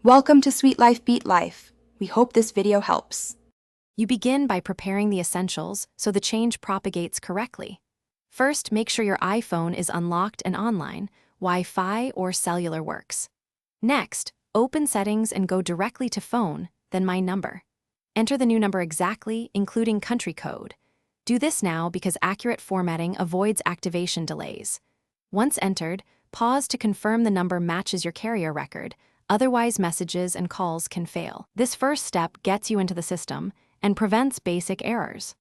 Welcome to Sweet Life Beat Life. We hope this video helps. You begin by preparing the essentials so the change propagates correctly. First, make sure your iPhone is unlocked and online, Wi-Fi or cellular works. Next, open Settings and go directly to Phone, then My Number. Enter the new number exactly, including country code. Do this now because accurate formatting avoids activation delays. Once entered, pause to confirm the number matches your carrier record. Otherwise, messages and calls can fail. This first step gets you into the system and prevents basic errors.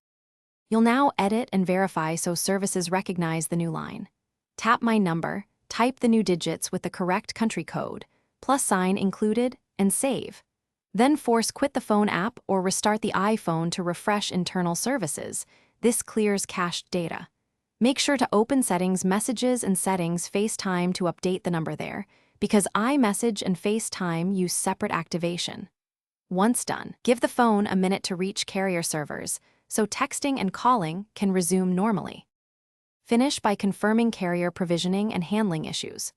You'll now edit and verify so services recognize the new line. Tap My Number, type the new digits with the correct country code, +sign included, and save. Then force quit the phone app or restart the iPhone to refresh internal services. This clears cached data. Make sure to open Settings, Messages, and Settings, FaceTime to update the number there, because iMessage and FaceTime use separate activation. Once done, give the phone a minute to reach carrier servers, so texting and calling can resume normally. Finish by confirming carrier provisioning and handling issues.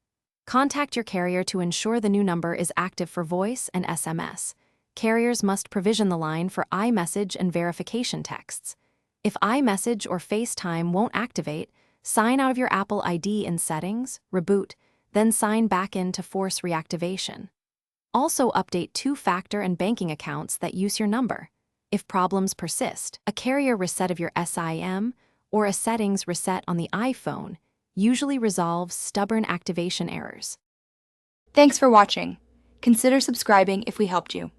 Contact your carrier to ensure the new number is active for voice and SMS. Carriers must provision the line for iMessage and verification texts. If iMessage or FaceTime won't activate, sign out of your Apple ID in Settings, reboot, then sign back in to force reactivation. Also update two-factor and banking accounts that use your number. If problems persist, a carrier reset of your SIM or a settings reset on the iPhone usually resolves stubborn activation errors. Thanks for watching. Consider subscribing if we helped you.